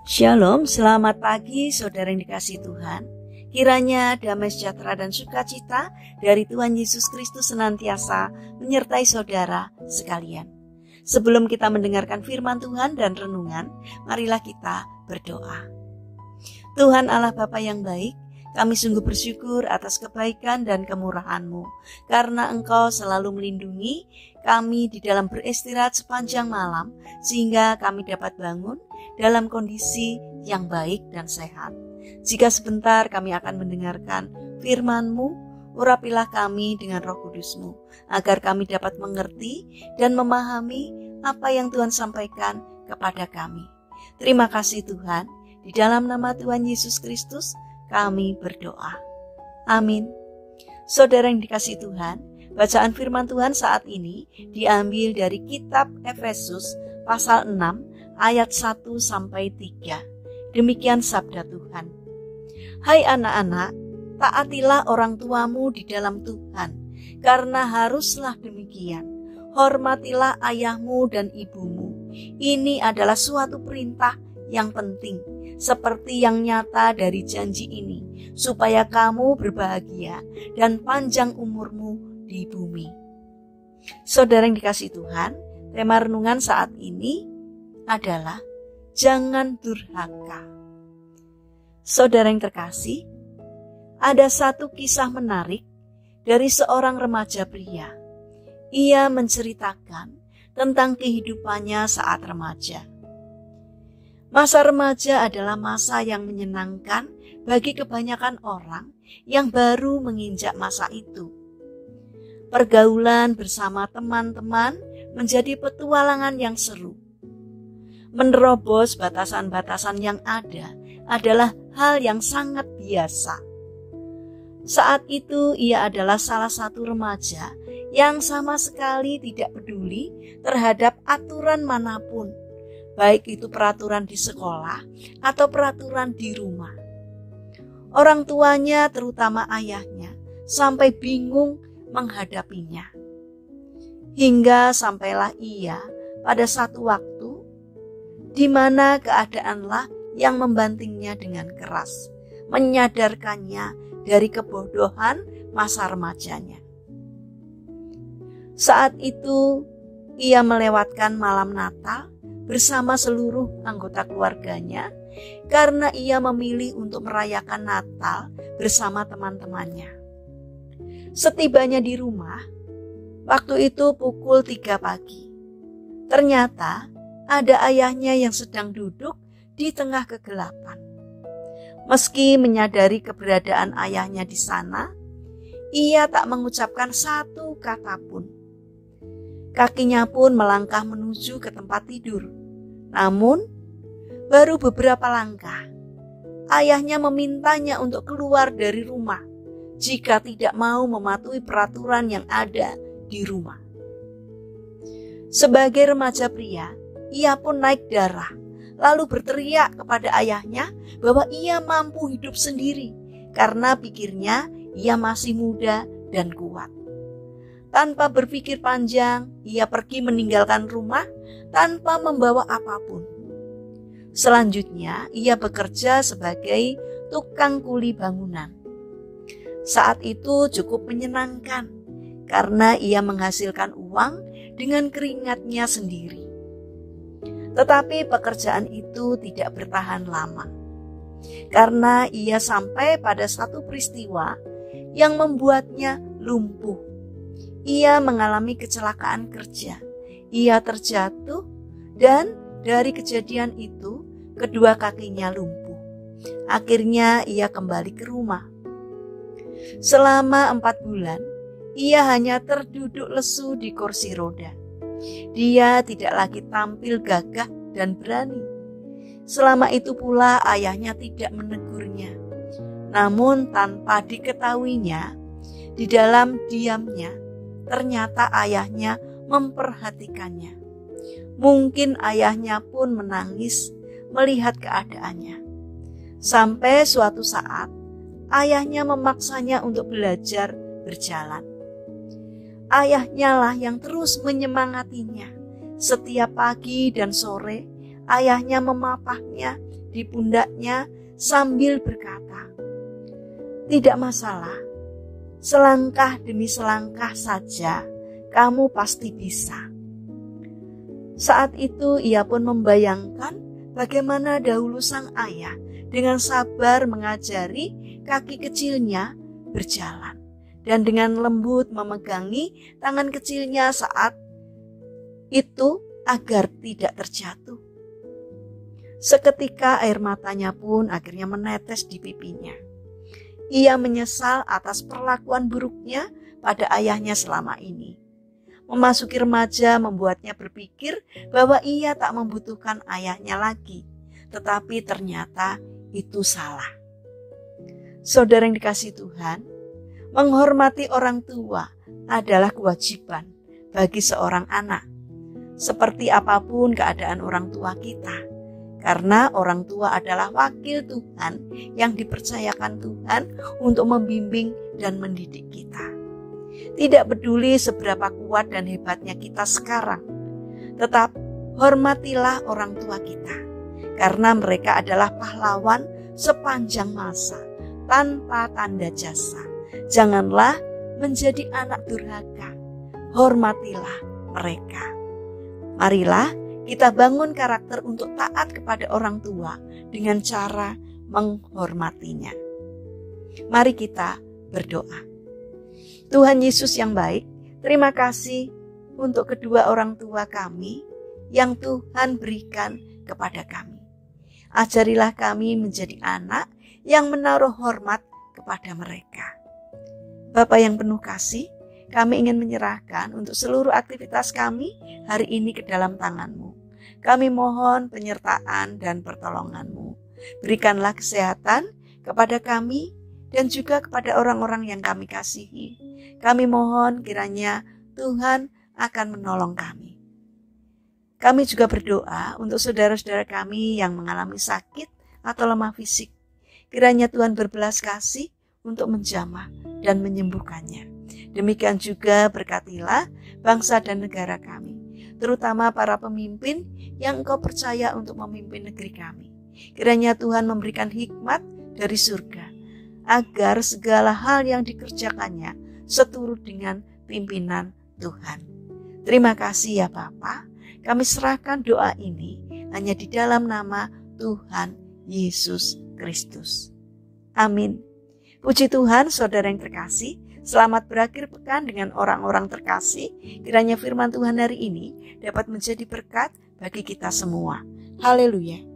Shalom, selamat pagi saudara yang dikasihi Tuhan. Kiranya damai sejahtera dan sukacita dari Tuhan Yesus Kristus senantiasa menyertai saudara sekalian. Sebelum kita mendengarkan firman Tuhan dan renungan, marilah kita berdoa. Tuhan Allah Bapa yang baik, kami sungguh bersyukur atas kebaikan dan kemurahan-Mu, karena Engkau selalu melindungi kami di dalam beristirahat sepanjang malam, sehingga kami dapat bangun dalam kondisi yang baik dan sehat. Jika sebentar kami akan mendengarkan firman-Mu, urapilah kami dengan Roh Kudus-Mu, agar kami dapat mengerti dan memahami apa yang Tuhan sampaikan kepada kami. Terima kasih Tuhan, di dalam nama Tuhan Yesus Kristus, kami berdoa. Amin. Saudara yang dikasihi Tuhan, bacaan firman Tuhan saat ini diambil dari kitab Efesus pasal 6 ayat 1-3. Demikian sabda Tuhan. Hai anak-anak, taatilah orang tuamu di dalam Tuhan, karena haruslah demikian. Hormatilah ayahmu dan ibumu. Ini adalah suatu perintah yang penting, seperti yang nyata dari janji ini, supaya kamu berbahagia dan panjang umurmu di bumi. Saudara yang dikasihi Tuhan, tema renungan saat ini adalah jangan durhaka. Saudara yang terkasih, ada satu kisah menarik dari seorang remaja pria. Ia menceritakan tentang kehidupannya saat remaja. Masa remaja adalah masa yang menyenangkan bagi kebanyakan orang yang baru menginjak masa itu. Pergaulan bersama teman-teman menjadi petualangan yang seru. Menerobos batasan-batasan yang ada adalah hal yang sangat biasa. Saat itu ia adalah salah satu remaja yang sama sekali tidak peduli terhadap aturan manapun, baik itu peraturan di sekolah atau peraturan di rumah. Orang tuanya, terutama ayahnya, sampai bingung menghadapinya. Hingga sampailah ia pada satu waktu di mana keadaanlah yang membantingnya dengan keras, menyadarkannya dari kebodohan masa remajanya. Saat itu ia melewatkan malam Natal bersama seluruh anggota keluarganya, karena ia memilih untuk merayakan Natal bersama teman-temannya. Setibanya di rumah, waktu itu pukul 3 pagi. Ternyata ada ayahnya yang sedang duduk di tengah kegelapan. Meski menyadari keberadaan ayahnya di sana, ia tak mengucapkan satu kata pun. Kakinya pun melangkah menuju ke tempat tidur. Namun, baru beberapa langkah, ayahnya memintanya untuk keluar dari rumah jika tidak mau mematuhi peraturan yang ada di rumah. Sebagai remaja pria, ia pun naik darah, lalu berteriak kepada ayahnya bahwa ia mampu hidup sendiri karena pikirnya ia masih muda dan kuat. Tanpa berpikir panjang, ia pergi meninggalkan rumah tanpa membawa apapun. Selanjutnya, ia bekerja sebagai tukang kuli bangunan. Saat itu cukup menyenangkan karena ia menghasilkan uang dengan keringatnya sendiri. Tetapi pekerjaan itu tidak bertahan lama, karena ia sampai pada satu peristiwa yang membuatnya lumpuh. Ia mengalami kecelakaan kerja. Ia terjatuh dan dari kejadian itu kedua kakinya lumpuh. Akhirnya ia kembali ke rumah. Selama 4 bulan, ia hanya terduduk lesu di kursi roda. Dia tidak lagi tampil gagah dan berani. Selama itu pula ayahnya tidak menegurnya. Namun tanpa diketahuinya, di dalam diamnya, ternyata ayahnya memperhatikannya. Mungkin ayahnya pun menangis melihat keadaannya. Sampai suatu saat, ayahnya memaksanya untuk belajar berjalan. Ayahnya lah yang terus menyemangatinya. Setiap pagi dan sore, ayahnya memapahnya di pundaknya sambil berkata, "Tidak masalah, selangkah demi selangkah saja kamu pasti bisa." Saat itu ia pun membayangkan bagaimana dahulu sang ayah dengan sabar mengajari kaki kecilnya berjalan dan dengan lembut memegangi tangan kecilnya saat itu agar tidak terjatuh. Seketika air matanya pun akhirnya menetes di pipinya. Ia menyesal atas perlakuan buruknya pada ayahnya selama ini. Memasuki remaja membuatnya berpikir bahwa ia tak membutuhkan ayahnya lagi, tetapi ternyata itu salah. Saudara yang dikasihi Tuhan, menghormati orang tua adalah kewajiban bagi seorang anak. Seperti apapun keadaan orang tua kita, karena orang tua adalah wakil Tuhan yang dipercayakan Tuhan untuk membimbing dan mendidik kita. Tidak peduli seberapa kuat dan hebatnya kita sekarang, tetap hormatilah orang tua kita, karena mereka adalah pahlawan sepanjang masa tanpa tanda jasa. Janganlah menjadi anak durhaka, hormatilah mereka. Marilah kita bangun karakter untuk taat kepada orang tua dengan cara menghormatinya. Mari kita berdoa. Tuhan Yesus yang baik, terima kasih untuk kedua orang tua kami yang Tuhan berikan kepada kami. Ajarilah kami menjadi anak yang menaruh hormat kepada mereka. Bapa yang penuh kasih, kami ingin menyerahkan untuk seluruh aktivitas kami hari ini ke dalam tangan-Mu. Kami mohon penyertaan dan pertolongan-Mu. Berikanlah kesehatan kepada kami dan juga kepada orang-orang yang kami kasihi. Kami mohon kiranya Tuhan akan menolong kami. Kami juga berdoa untuk saudara-saudara kami yang mengalami sakit atau lemah fisik. Kiranya Tuhan berbelas kasih untuk menjamah dan menyembuhkannya. Demikian juga berkatilah bangsa dan negara kami, terutama para pemimpin yang Engkau percaya untuk memimpin negeri kami. Kiranya Tuhan memberikan hikmat dari surga, agar segala hal yang dikerjakannya seturut dengan pimpinan Tuhan. Terima kasih ya Bapa. Kami serahkan doa ini hanya di dalam nama Tuhan Yesus Kristus. Amin. Puji Tuhan, saudara yang terkasih. Selamat berakhir pekan dengan orang-orang terkasih. Kiranya firman Tuhan hari ini dapat menjadi berkat bagi kita semua. Haleluya.